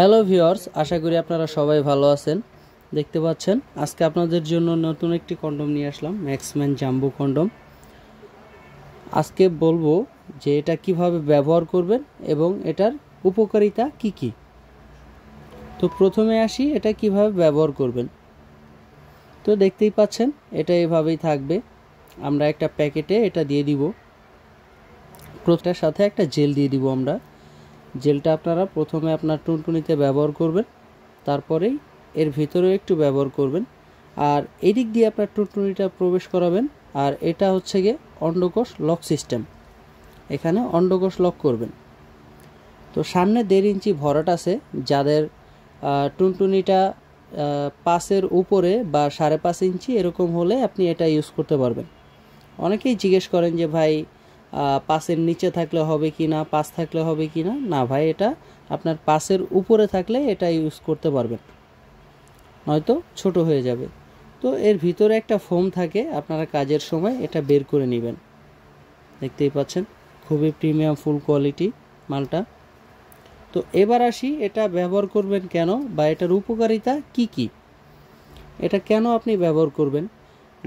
Hello viewers, আশা করি আপনারা সবাই ভালো আছেন। দেখতে পাচ্ছেন আজকে আপনাদের জন্য নতুন একটি কন্ডম নিয়ে আসলাম, ম্যাক্সম্যান জাম্বো কন্ডম। আজকে বলবো যে এটা কিভাবে ব্যবহার করবেন এবং এটার উপকারিতা কি কি। তো প্রথমে আসি এটা কিভাবে ব্যবহার করবেন। তো দেখতেই পাচ্ছেন এটা এভাবেই থাকবে। আমরা একটা প্যাকেটে এটা দিয়ে দিব, প্রত্যেকটার সাথে একটা জেল দিয়ে দিব আমরা। জেলটা আপনারা প্রথমে আপনার টুনটুনিতে ব্যবহার করবেন, তারপরেই এর ভিতরেও একটু ব্যবহার করবেন, আর এদিক দিয়ে আপনার টুনটুনিটা প্রবেশ করাবেন। আর এটা হচ্ছে গিয়ে অন্ডকোষ লক সিস্টেম, এখানে অন্ডকোষ লক করবেন। তো সামনে 1.5 ইঞ্চি ভরাট আছে, যাদের টুনটুনিটা 5-এর উপরে বা 5.5 ইঞ্চি এরকম হলে আপনি এটা ইউজ করতে পারবেন। অনেকেই জিজ্ঞেস করেন যে ভাই 5-এর নিচে থাকলে হবে কি না, 5 থাকলে হবে কি না। না ভাই, এটা আপনার 5-এর উপরে থাকলে এটা ইউজ করতে পারবেন, নয়তো ছোট হয়ে যাবে। তো এর ভিতরে একটা ফোম থাকে, আপনারা কাজের সময় এটা বের করে নেবেন। দেখতেই পাচ্ছেন খুবই প্রিমিয়াম ফুল কোয়ালিটি মালটা। তো এবার আসি এটা ব্যবহার করবেন কেন, বা এটার উপকারিতা কি কি। এটা কেন আপনি ব্যবহার করবেন,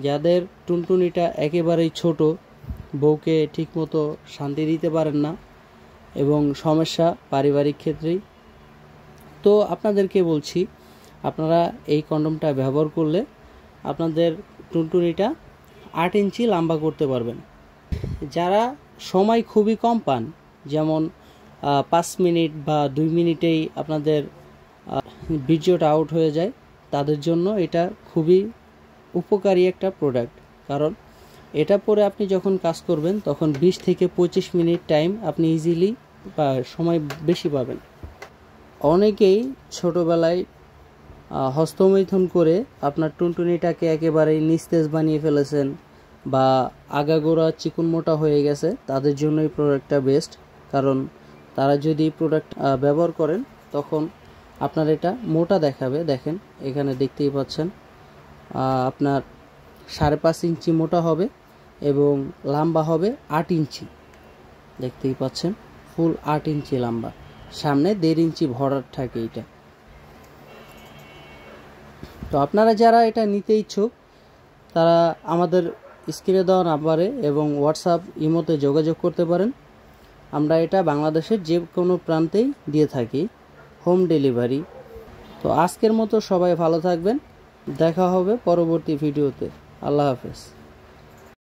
যাদের টুনটুনিটা একেবারেই ছোট, বউকে ঠিকমতো শান্তি দিতে পারেন না এবং সমস্যা পারিবারিক ক্ষেত্রেই, তো আপনাদেরকে বলছি আপনারা এই কন্ডমটা ব্যবহার করলে আপনাদের টুনটুনিটা 8 ইঞ্চি লম্বা করতে পারবেন। যারা সময় খুবই কম পান, যেমন 5 মিনিট বা 2 মিনিটেই আপনাদের বীর্যটা আউট হয়ে যায়, তাদের জন্য এটা খুবই উপকারী একটা প্রোডাক্ট। কারণ এটা পরে আপনি যখন কাজ করবেন তখন 20 থেকে 25 মিনিট টাইম আপনি ইজিলি বা সময় বেশি পাবেন। অনেকেই ছোটোবেলায় হস্তমৈথুন করে আপনার টুনটুনিটাকে একেবারেই নিস্তেজ বানিয়ে ফেলেছেন বা আগাগোড়া চিকন মোটা হয়ে গেছে, তাদের জন্য এই প্রোডাক্টটা বেস্ট। কারণ তারা যদি প্রোডাক্ট ব্যবহার করেন তখন আপনার এটা মোটা দেখাবে। দেখেন এখানে দেখতেই পাচ্ছেন আপনার 5.5 ইঞ্চি মোটা হবে এবং লম্বা হবে 8 ইঞ্চি। দেখতেই পাচ্ছেন ফুল 8 ইঞ্চি লম্বা, সামনে 1.5 ইঞ্চি ভরাট থাকে এটা। তো আপনারা যারা এটা নিতে ইচ্ছুক তারা আমাদের স্ক্রিনে দেওয়া নাম্বারে এবং হোয়াটসঅ্যাপ ইমোতে যোগাযোগ করতে পারেন। আমরা এটা বাংলাদেশের যে কোনো প্রান্তেই দিয়ে থাকি, হোম ডেলিভারি। তো আজকের মতো সবাই ভালো থাকবেন, দেখা হবে পরবর্তী ভিডিওতে। আল্লাহ হাফেজ।